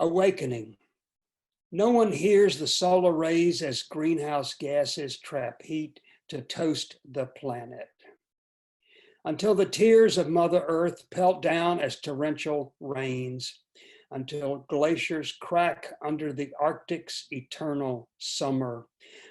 Awakening. No one hears the solar rays as greenhouse gases trap heat to toast the planet. Until the tears of Mother Earth pelt down as torrential rains, until glaciers crack under the Arctic's eternal summer,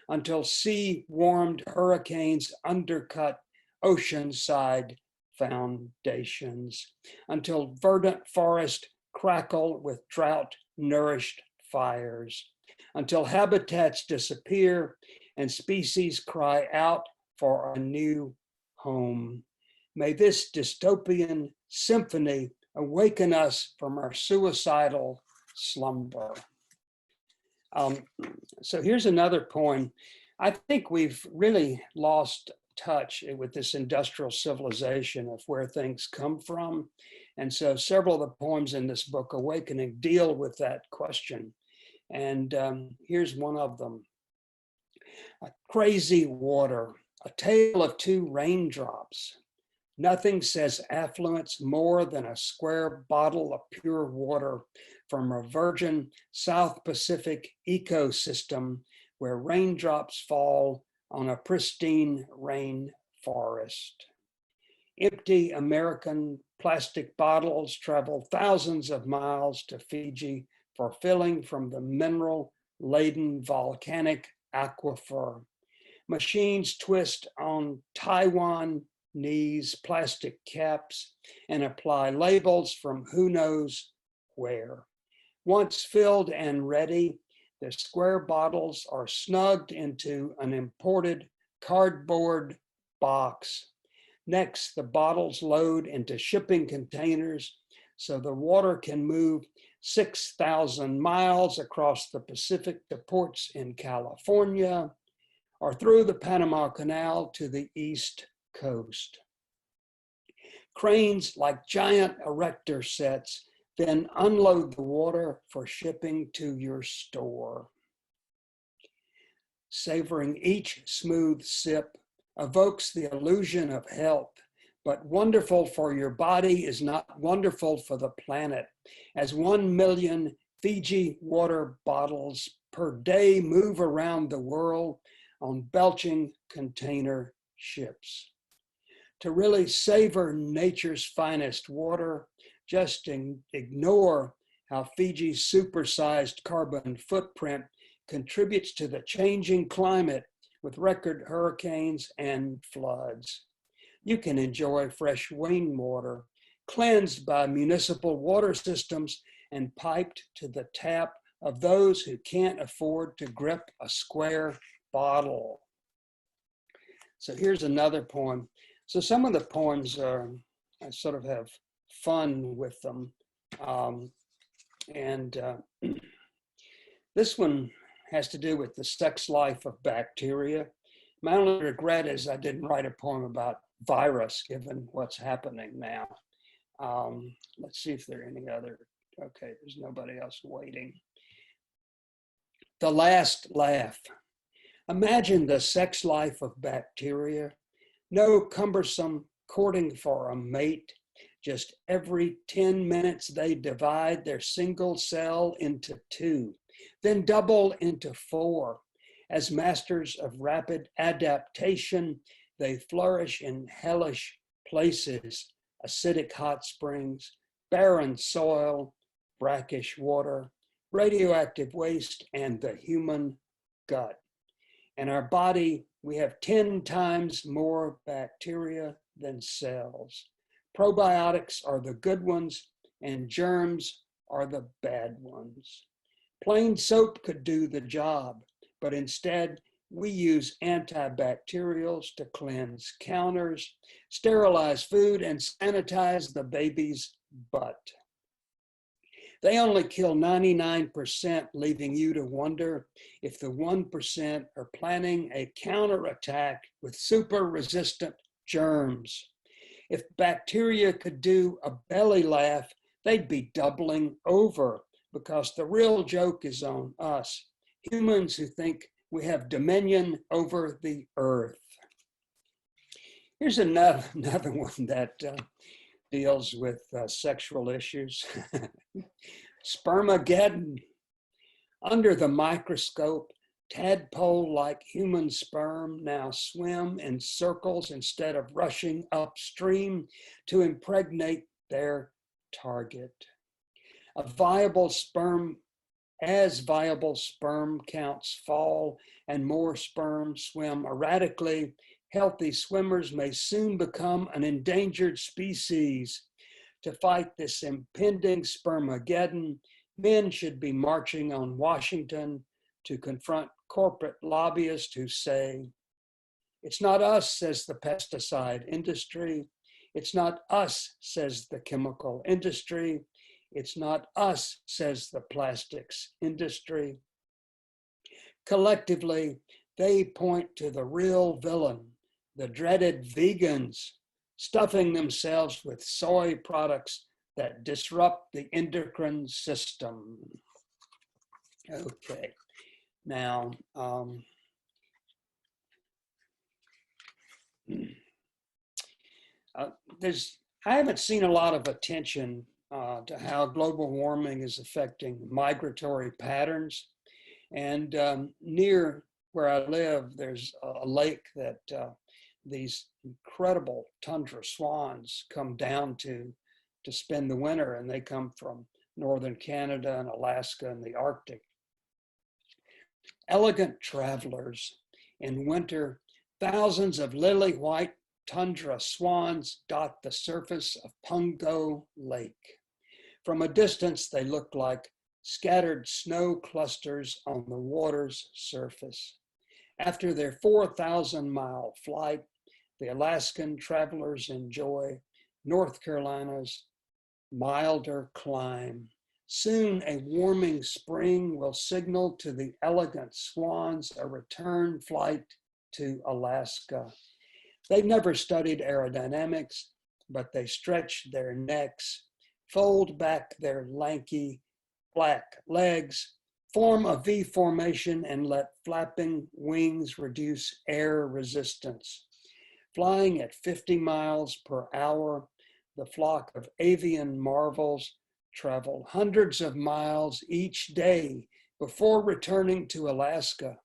until sea-warmed hurricanes undercut oceanside foundations, until verdant forests crackle with drought-nourished fires, until habitats disappear and species cry out for a new home. May this dystopian symphony awaken us from our suicidal slumber. So here's another poem. I think we've really lost touch with this industrial civilization of where things come from. And so several of the poems in this book, Awakening, deal with that question. And here's one of them. Crazy water, a tale of two raindrops. Nothing says affluence more than a square bottle of pure water from a virgin South Pacific ecosystem where raindrops fall on a pristine rainforest. Empty American plastic bottles travel thousands of miles to Fiji for filling from the mineral-laden volcanic aquifer. Machines twist on Taiwanese plastic caps and apply labels from who knows where. Once filled and ready, the square bottles are snugged into an imported cardboard box. Next, the bottles load into shipping containers so the water can move 6,000 miles across the Pacific to ports in California or through the Panama Canal to the East Coast. Cranes like giant erector sets then unload the water for shipping to your store. Savoring each smooth sip evokes the illusion of health, but wonderful for your body is not wonderful for the planet, as 1 million Fiji water bottles per day move around the world on belching container ships. To really savor nature's finest water, just ignore how Fiji's supersized carbon footprint contributes to the changing climate with record hurricanes and floods. You can enjoy fresh rainwater, cleansed by municipal water systems and piped to the tap of those who can't afford to grip a square bottle. So here's another poem. So some of the poems are, I sort of have fun with them. This one has to do with the sex life of bacteria. My only regret is I didn't write a poem about virus, given what's happening now. Let's see if there are any other. Okay, there's nobody else waiting. The last laugh. Imagine the sex life of bacteria. No cumbersome courting for a mate. Just every 10 minutes they divide their single cell into 2, then double into 4. As masters of rapid adaptation, they flourish in hellish places, acidic hot springs, barren soil, brackish water, radioactive waste, and the human gut. In our body, we have 10 times more bacteria than cells. Probiotics are the good ones, and germs are the bad ones. Plain soap could do the job, but instead we use antibacterials to cleanse counters, sterilize food, and sanitize the baby's butt. They only kill 99%, leaving you to wonder if the 1% are planning a counterattack with super-resistant germs. If bacteria could do a belly laugh, they'd be doubling over, because the real joke is on us, humans who think we have dominion over the earth. Here's another one that deals with sexual issues. Spermageddon. Under the microscope, tadpole-like human sperm now swim in circles instead of rushing upstream to impregnate their target. As viable sperm counts fall and more sperm swim erratically, healthy swimmers may soon become an endangered species. To fight this impending spermageddon, men should be marching on Washington to confront corporate lobbyists who say, "It's not us," says the pesticide industry. "It's not us," says the chemical industry. "It's not us," says the plastics industry. Collectively, they point to the real villain, the dreaded vegans, stuffing themselves with soy products that disrupt the endocrine system. Okay, now, I haven't seen a lot of attention to how global warming is affecting migratory patterns. And near where I live, there's a lake that these incredible tundra swans come down to spend the winter, and they come from northern Canada and Alaska and the Arctic. Elegant travelers in winter, thousands of lily white tundra swans dot the surface of Pungo Lake. From a distance, they look like scattered snow clusters on the water's surface. After their 4,000-mile flight, the Alaskan travelers enjoy North Carolina's milder climb. Soon a warming spring will signal to the elegant swans a return flight to Alaska. They've never studied aerodynamics, but they stretch their necks, fold back their lanky black legs, form a V formation, and let flapping wings reduce air resistance. Flying at 50 miles per hour, the flock of avian marvels travel hundreds of miles each day before returning to Alaska,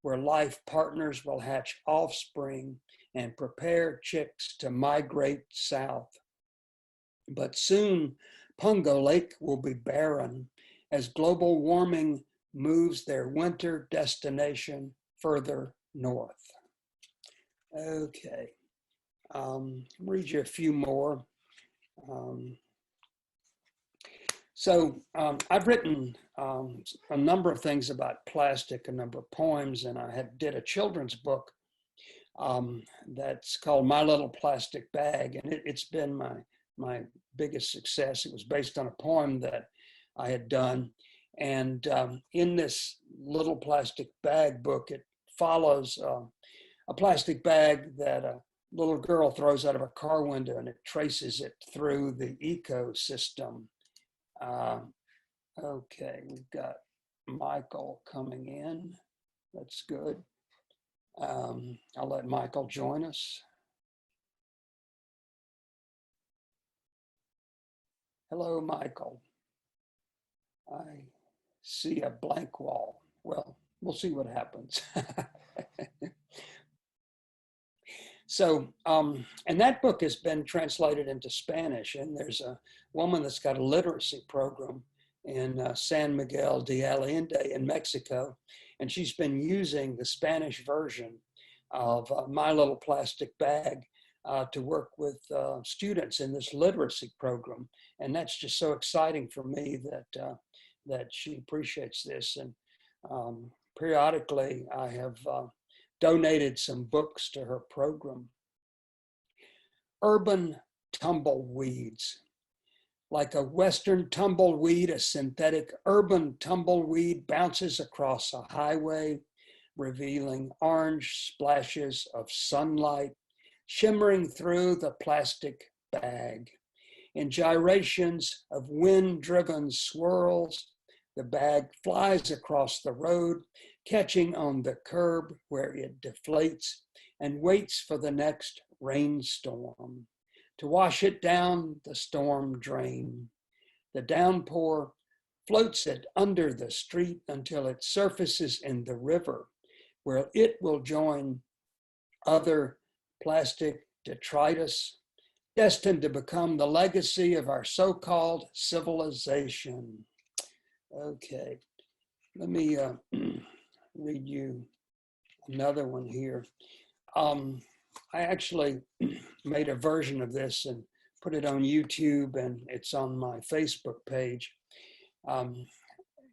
where life partners will hatch offspring and prepare chicks to migrate south. But soon, Pungo Lake will be barren as global warming moves their winter destination further north. Okay, I'll read you a few more. I've written a number of things about plastic, a number of poems, and I did a children's book that's called My Little Plastic Bag, and it's been my biggest success. It was based on a poem that I had done. And in this Little Plastic Bag book, it follows a plastic bag that a little girl throws out of a car window, and it traces it through the ecosystem. Okay, we've got Michael coming in. That's good. I'll let Michael join us. Hello, Michael. I see a blank wall. Well, we'll see what happens. And that book has been translated into Spanish, and there's a woman that's got a literacy program in San Miguel de Allende in Mexico, and she's been using the Spanish version of My Little Plastic Bag to work with students in this literacy program. And that's just so exciting for me that she appreciates this. And periodically I have donated some books to her program. Urban tumbleweeds. Like a Western tumbleweed, a synthetic urban tumbleweed bounces across a highway, revealing orange splashes of sunlight shimmering through the plastic bag. In gyrations of wind-driven swirls, the bag flies across the road, catching on the curb where it deflates and waits for the next rainstorm to wash it down the storm drain. The downpour floats it under the street until it surfaces in the river, where it will join other plastic detritus, destined to become the legacy of our so-called civilization. Okay, let me read you another one here. I actually made a version of this and put it on YouTube, and it's on my Facebook page.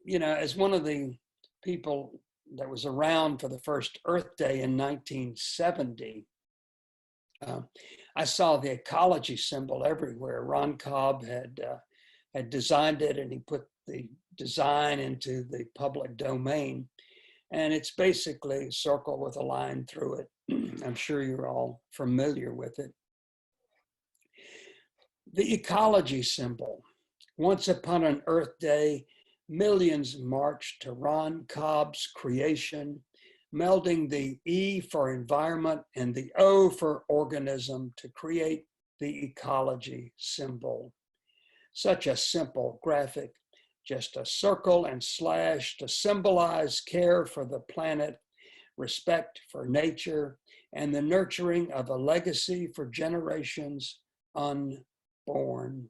You know, as one of the people that was around for the first Earth Day in 1970, I saw the ecology symbol everywhere. Ron Cobb had designed it, and he put the design into the public domain. And it's basically a circle with a line through it. I'm sure you're all familiar with it. The ecology symbol. Once upon an Earth Day, millions marched to Ron Cobb's creation, melding the E for environment and the O for organism to create the ecology symbol. Such a simple graphic, just a circle and slash to symbolize care for the planet, respect for nature, and the nurturing of a legacy for generations unborn.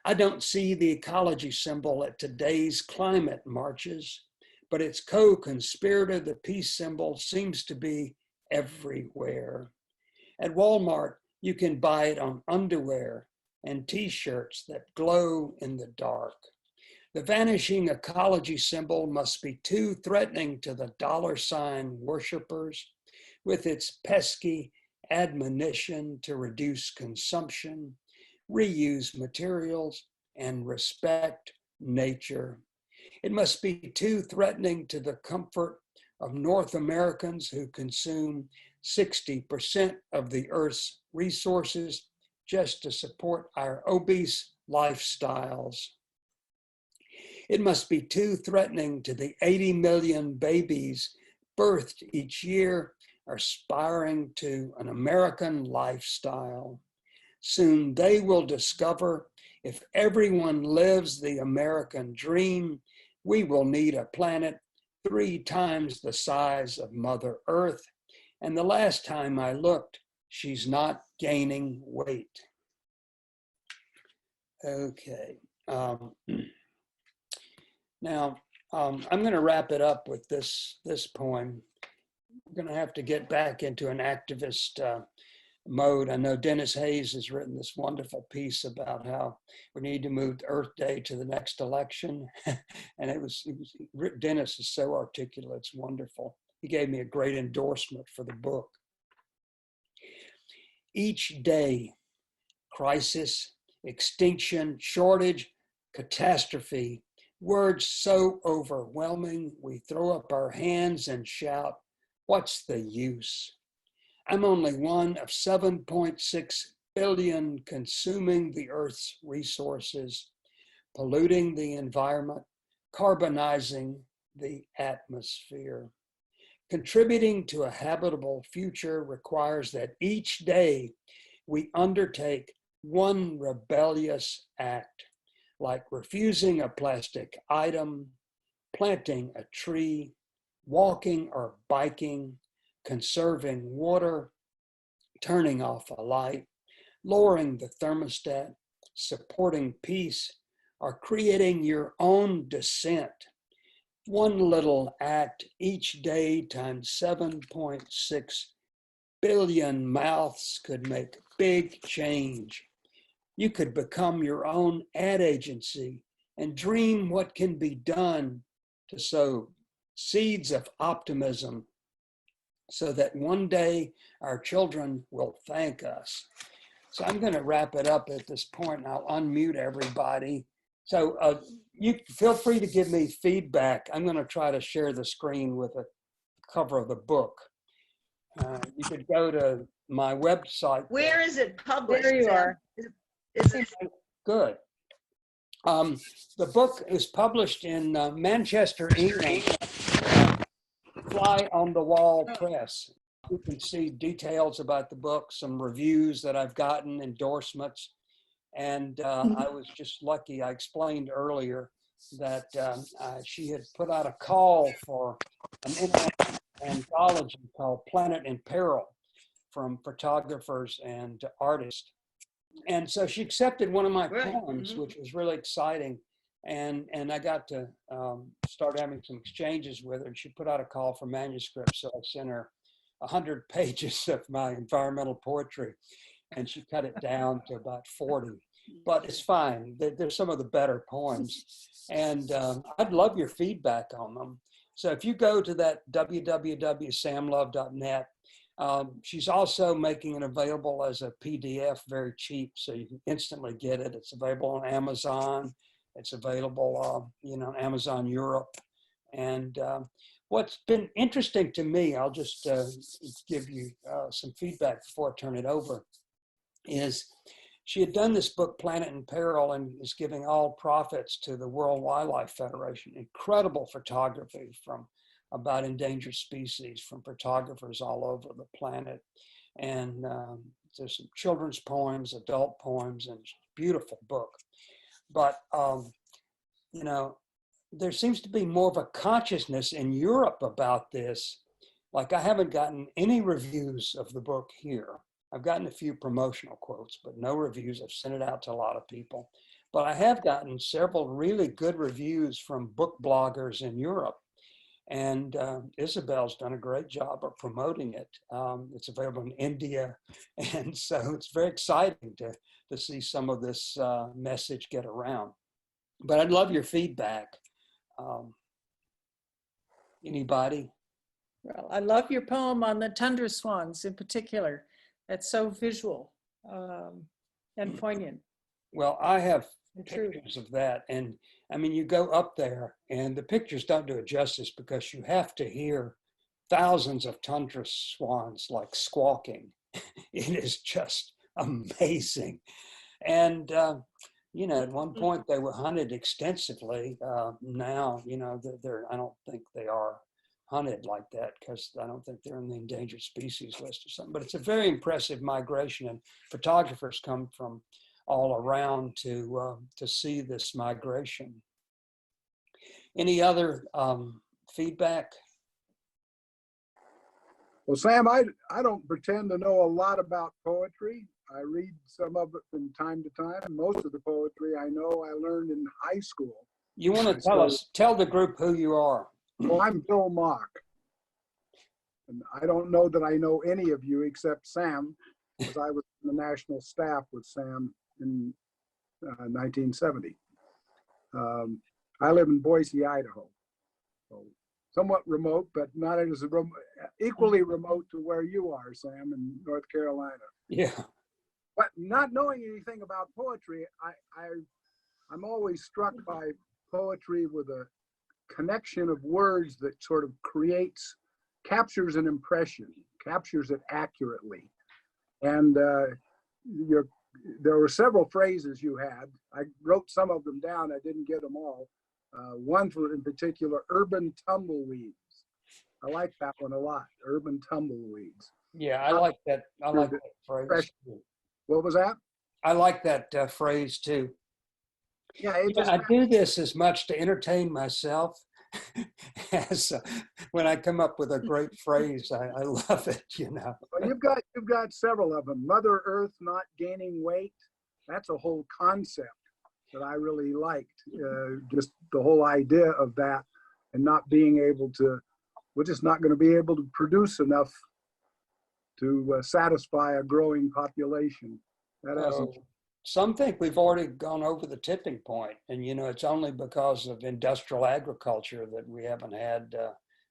I don't see the ecology symbol at today's climate marches, but its co-conspirator, the peace symbol, seems to be everywhere. At Walmart, you can buy it on underwear and t-shirts that glow in the dark. The vanishing ecology symbol must be too threatening to the dollar sign worshipers, with its pesky admonition to reduce consumption, reuse materials, and respect nature. It must be too threatening to the comfort of North Americans who consume 60% of the Earth's resources just to support our obese lifestyles. It must be too threatening to the 80 million babies birthed each year, aspiring to an American lifestyle. Soon they will discover if everyone lives the American dream, we will need a planet 3 times the size of Mother Earth. And the last time I looked, she's not gaining weight. Okay. Now, I'm going to wrap it up with this poem. We're going to have to get back into an activist mode. I know Dennis Hayes has written this wonderful piece about how we need to move Earth Day to the next election. And Dennis is so articulate, it's wonderful. He gave me a great endorsement for the book. Each day, crisis, extinction, shortage, catastrophe, words so overwhelming, we throw up our hands and shout, what's the use? I'm only one of 7.6 billion consuming the Earth's resources, polluting the environment, carbonizing the atmosphere. Contributing to a habitable future requires that each day we undertake one rebellious act, like refusing a plastic item, planting a tree, walking or biking, conserving water, turning off a light, lowering the thermostat, supporting peace, or creating your own dissent. One little act each day times 7.6 billion mouths could make big change. You could become your own ad agency and dream what can be done to sow seeds of optimism so that one day our children will thank us. So I'm going to wrap it up at this point, and I'll unmute everybody. So you feel free to give me feedback. I'm going to try to share the screen with a cover of the book. You could go to my website. Where is it published? There you are. Is it? Good. The book is published in Manchester, England, Fly on the Wall Press. You can see details about the book, some reviews that I've gotten, endorsements. And I was just lucky. I explained earlier that she had put out a call for an internet anthology called Planet in Peril from photographers and artists. And so she accepted one of my Right. poems, which was really exciting. And I got to start having some exchanges with her. And she put out a call for manuscripts. So I sent her 100 pages of my environmental poetry, and she cut it down to about 40. But it's fine. They're some of the better poems. And I'd love your feedback on them. So if you go to that www.samlove.net, she's also making it available as a PDF, very cheap, so you can instantly get it. It's available on Amazon. It's available, on Amazon Europe. And what's been interesting to me, I'll just give you some feedback before I turn it over, is she had done this book, Planet in Peril, and is giving all profits to the World Wildlife Federation. Incredible photography about endangered species from photographers all over the planet. And there's some children's poems, adult poems, and beautiful book. But, there seems to be more of a consciousness in Europe about this. Like, I haven't gotten any reviews of the book here. I've gotten a few promotional quotes, but no reviews. I've sent it out to a lot of people. But I have gotten several really good reviews from book bloggers in Europe. And Isabel's done a great job of promoting it. It's available in India. And so it's very exciting to see some of this message get around. But I'd love your feedback. Anybody? Well, I love your poem on the tundra swans in particular. That's so visual and poignant. Well, I have True. pictures of that. And I mean, you go up there and the pictures don't do it justice because you have to hear thousands of tundra swans like squawking. It is just amazing. And, at one point they were hunted extensively. Now, I don't think they are hunted like that because I don't think they're in the endangered species list or something. But it's a very impressive migration, and photographers come from all around to see this migration. Any other feedback? Well, Sam, I don't pretend to know a lot about poetry. I read some of it from time to time. Most of the poetry I know I learned in high school. You want to tell the group who you are? Well, I'm Bill Mock. And I don't know that I know any of you except Sam, because I was in the national staff with Sam in 1970. I live in Boise, Idaho. So somewhat remote, but not as equally remote to where you are, Sam, in North Carolina. Yeah. But not knowing anything about poetry, I'm always struck by poetry with a connection of words that sort of captures an impression, captures it accurately. And there were several phrases you had. I wrote some of them down. I didn't get them all. One in particular, urban tumbleweeds. I like that one a lot, urban tumbleweeds. Yeah, I like that. I like that phrase. What was that? I like that phrase too. Yeah, I do this as much to entertain myself as when I come up with a great phrase. I love it, Well, you've got several of them. Mother Earth not gaining weight. That's a whole concept that I really liked. Just the whole idea of that, and not being able to. We're just not going to be able to produce enough to satisfy a growing population. That hasn't. Some think we've already gone over the tipping point, and it's only because of industrial agriculture that we haven't had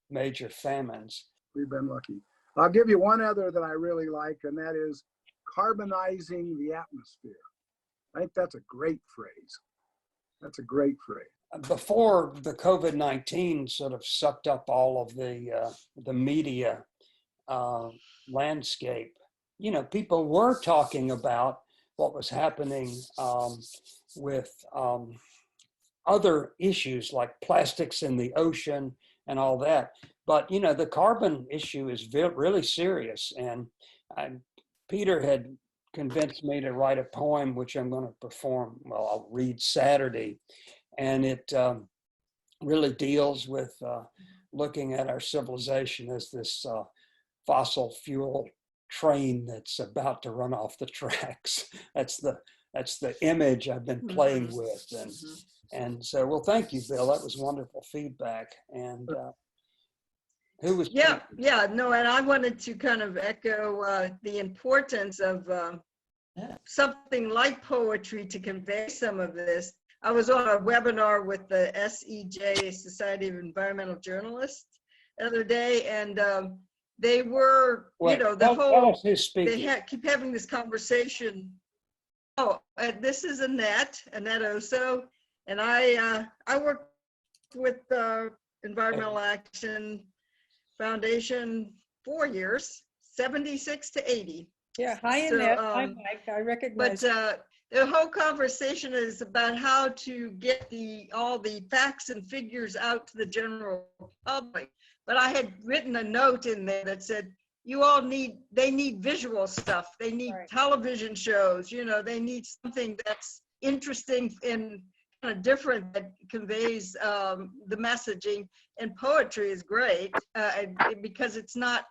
major famines. We've been lucky. I'll give you one other that I really like, and that is carbonizing the atmosphere. I think that's a great phrase. That's a great phrase. Before the COVID-19 sort of sucked up all of the media landscape, people were talking about what was happening with other issues like plastics in the ocean and all that. But, the carbon issue is really serious. And Peter had convinced me to write a poem, which I'm going to perform. Well, I'll read Saturday, and it really deals with looking at our civilization as this fossil fuel train that's about to run off the tracks. That's the image I've been playing with, and so, well, thank you, Bill. That was wonderful feedback. And who was? Yeah, no, and I wanted to kind of echo the importance of something like poetry to convey some of this. I was on a webinar with the SEJ, Society of Environmental Journalists, the other day, and they were, Wait, you know, tell us who's speaking. keep having this conversation. Oh, this is Annette Oso, and I work with Environmental Action Foundation 4 years, 76 to 80. Yeah, hi So, Annette, hi Mike, I recognize. But the whole conversation is about how to get all the facts and figures out to the general public. But I had written a note in there that said, they need visual stuff. They need television shows, you know, they need something that's interesting and kind of different that conveys the messaging. And poetry is great because it's not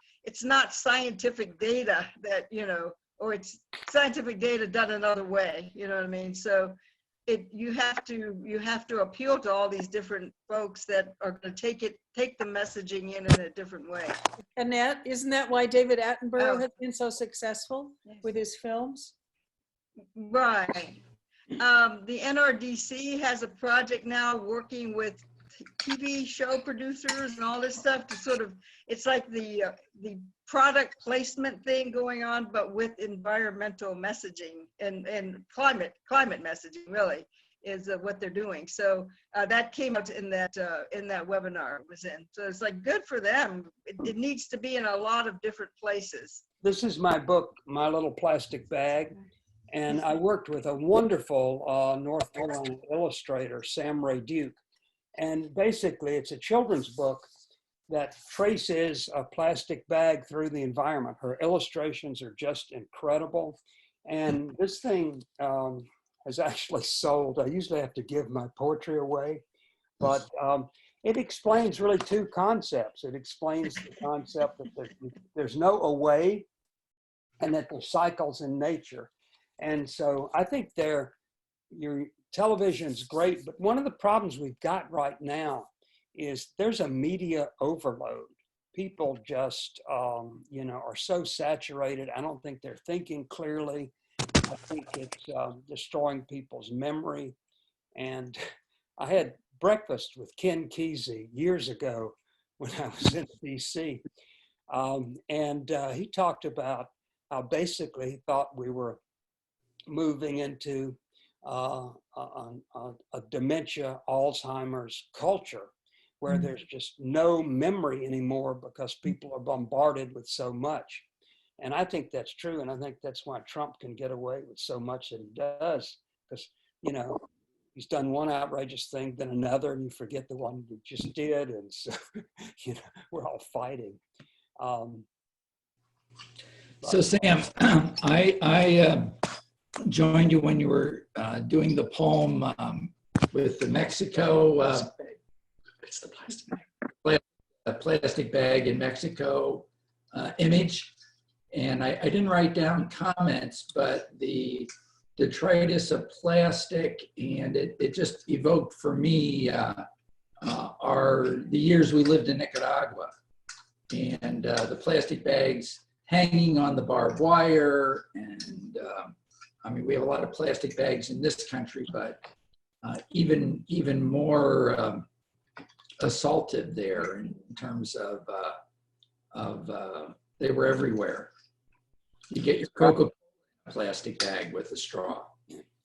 scientific data that, you know, or it's scientific data done another way, you know what I mean? So you have to appeal to all these different folks that are going to take the messaging in a different way. Annette, isn't that why David Attenborough has been so successful with his films? Right. The NRDC has a project now working with TV show producers and all this stuff to sort of, it's like the product placement thing going on, but with environmental messaging and climate messaging really is what they're doing. So that came out in that webinar it was in. So it's like good for them. It needs to be in a lot of different places. This is my book, My Little Plastic Bag. And I worked with a wonderful North Carolina illustrator, Sam Ray Duke. And basically, it's a children's book that traces a plastic bag through the environment. Her illustrations are just incredible. And this thing has actually sold. I usually have to give my poetry away, but it explains really two concepts. It explains the concept that there's no away and that there's cycles in nature. And so I think your television's great, but one of the problems we've got right now is there's a media overload. People just, you know, are so saturated. I don't think they're thinking clearly. I think it's destroying people's memory. And I had breakfast with Ken Kesey years ago when I was in DC. And he talked about how basically he thought we were moving into a dementia, Alzheimer's culture, where there's just no memory anymore because people are bombarded with so much. And I think that's true. And I think that's why Trump can get away with so much that he does, because, you know, he's done one outrageous thing, then another, and you forget the one we just did. And so, you know, we're all fighting. So Sam, I joined you when you were doing the poem with the Mexico, it's the plastic bag in Mexico image. And I didn't write down comments, but the detritus of plastic, and it just evoked for me the years we lived in Nicaragua, and the plastic bags hanging on the barbed wire. And I mean, we have a lot of plastic bags in this country, but even more assaulted there in terms of they were everywhere. You get your Coca-Cola plastic bag with a straw.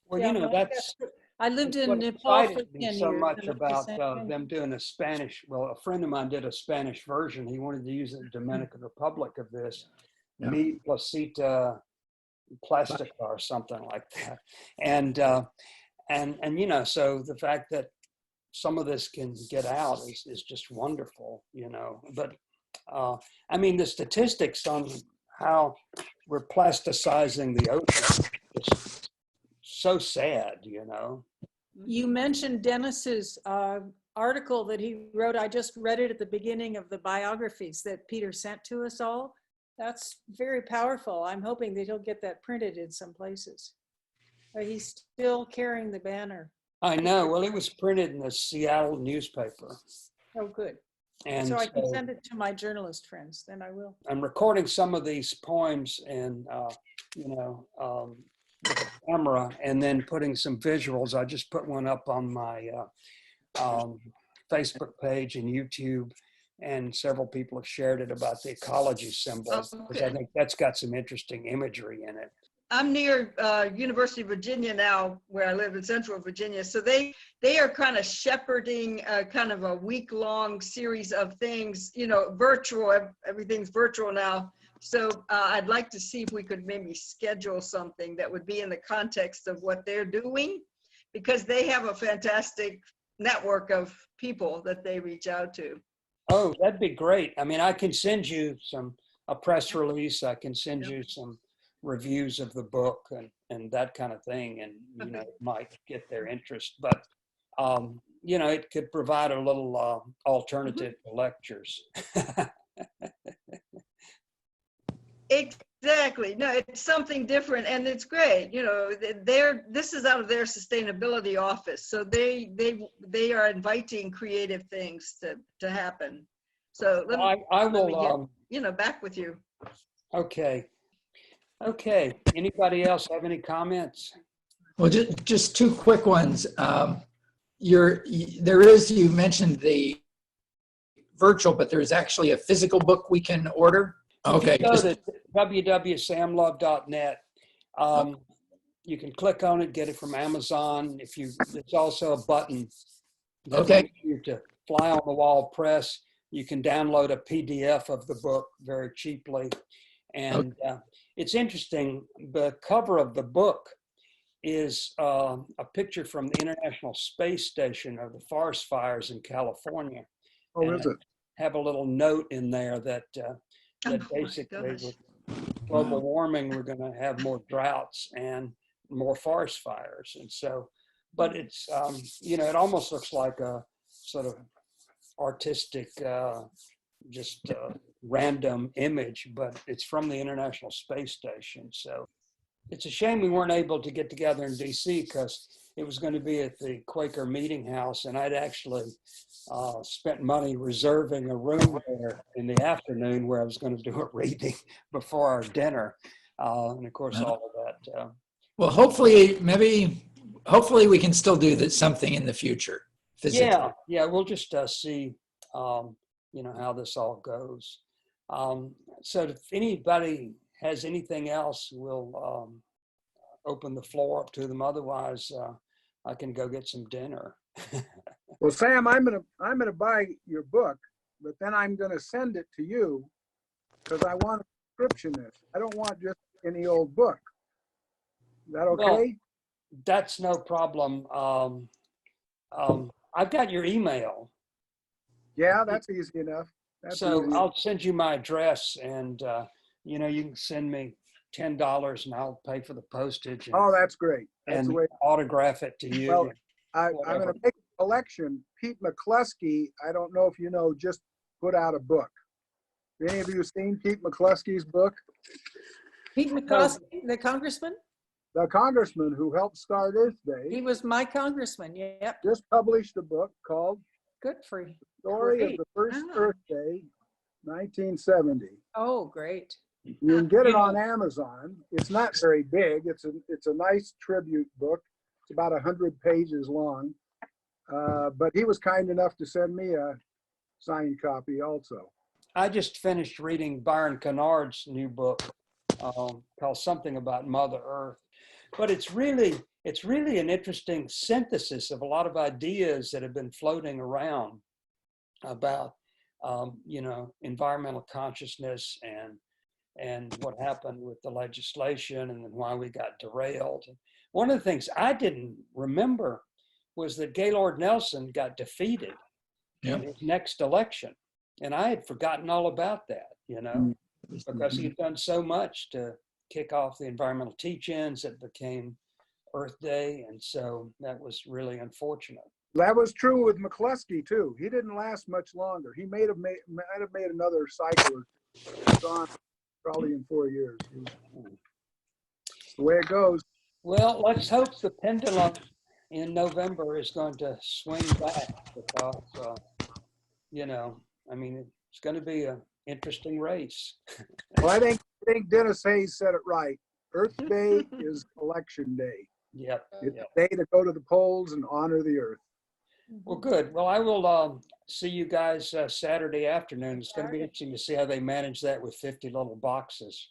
Well, Yeah, you know, that's I lived in what Nepal for excited 10 me years. so much and it's the about same thing. them doing a Spanish. Well, a friend of mine did a Spanish version. He wanted to use the Dominican Republic of this, Yeah. Mi Placita Plastica or something like that. And you know, so the fact that some of this can get out is just wonderful, you know. But I mean, the statistics on how we're plasticizing the ocean. It's so sad, you know. You mentioned Dennis's article that he wrote. I just read it at the beginning of the biographies that Peter sent to us all. That's very powerful. I'm hoping that he'll get that printed in some places. He's still carrying the banner. I know. Well, it was printed in the Seattle newspaper. Oh, good. And So I can send it to my journalist friends, then I will. I'm recording some of these poems and, you know, with a camera, and then putting some visuals. I just put one up on my Facebook page and YouTube, and several people have shared it about the ecology symbols, because I think that's got some interesting imagery in it. I'm near University of Virginia now, where I live in Central Virginia. So they are kind of shepherding kind of a week-long series of things, you know, virtual. Everything's virtual now. So I'd like to see if we could maybe schedule something that would be in the context of what they're doing, because they have a fantastic network of people that they reach out to. Oh, that'd be great. I mean, I can send you a press release. I can send you some reviews of the book and that kind of thing, and you know, it might get their interest. But you know, it could provide a little alternative to lectures. Exactly. No, it's something different, and it's great. You know, this is out of their sustainability office, so they are inviting creative things to happen. So I will get, you know, back with you. Okay. Anybody else have any comments? Well, just two quick ones. You mentioned the virtual, but there's actually a physical book we can order. Okay. Go to www.samlove.net. You can click on it, get it from Amazon. There's also a button that allows you to fly on the wall press. You can download a PDF of the book very cheaply. And it's interesting, the cover of the book is a picture from the International Space Station of the forest fires in California. Oh, is it? Have a little note in there that basically with global warming, we're going to have more droughts and more forest fires. And so, but it's, you know, it almost looks like a sort of artistic, just random image, but it's from the International Space Station. So it's a shame we weren't able to get together in DC, because it was going to be at the Quaker Meeting House, and I'd actually spent money reserving a room there in the afternoon where I was going to do a reading before our dinner. And of course, all of that. Well, hopefully we can still do something in the future. Physically. Yeah, we'll just see, you know, how this all goes. So if anybody has anything else, we'll open the floor up to them. Otherwise, I can go get some dinner. Well, Sam, I'm gonna buy your book, but then I'm gonna send it to you because I want a description of this. I don't want just any old book. Is that okay? Well, that's no problem. I've got your email. Yeah, that's easy enough. So I'll send you my address, and you know, you can send me $10 and I'll pay for the postage. And, oh, that's great. That's and autograph it to you. Well, I'm going to make a collection. Pete McCluskey, I don't know if you know, just put out a book. Have any of you seen Pete McCluskey's book? Pete McCluskey, the congressman? The congressman who helped start Earth Day. He was my congressman, yep. Just published a book called Good for you. Story of the First Earth Day, 1970. Oh, great. You can get it on Amazon. It's not very big. It's a nice tribute book. It's about 100 pages long. But he was kind enough to send me a signed copy also. I just finished reading Byron Kennard's new book called Something About Mother Earth. But it's really an interesting synthesis of a lot of ideas that have been floating around about you know, environmental consciousness and what happened with the legislation and then why we got derailed. One of the things I didn't remember was that Gaylord Nelson got defeated in his next election. And I had forgotten all about that, you know. because he'd done so much to kick off the environmental teach-ins that became Earth Day. And so that was really unfortunate. That was true with McCluskey too. He didn't last much longer. He might have made another cycle or two. Gone probably in 4 years. It's the way it goes. Well, let's hope the pendulum in November is going to swing back because, you know, I mean, it's going to be an interesting race. Well, I think Dennis Hayes said it right. Earth Day is Election Day. Yep. It's Yep. a day to go to the polls and honor the Earth. Well, good. Well, I will see you guys Saturday afternoon. It's going to be interesting to see how they manage that with 50 little boxes.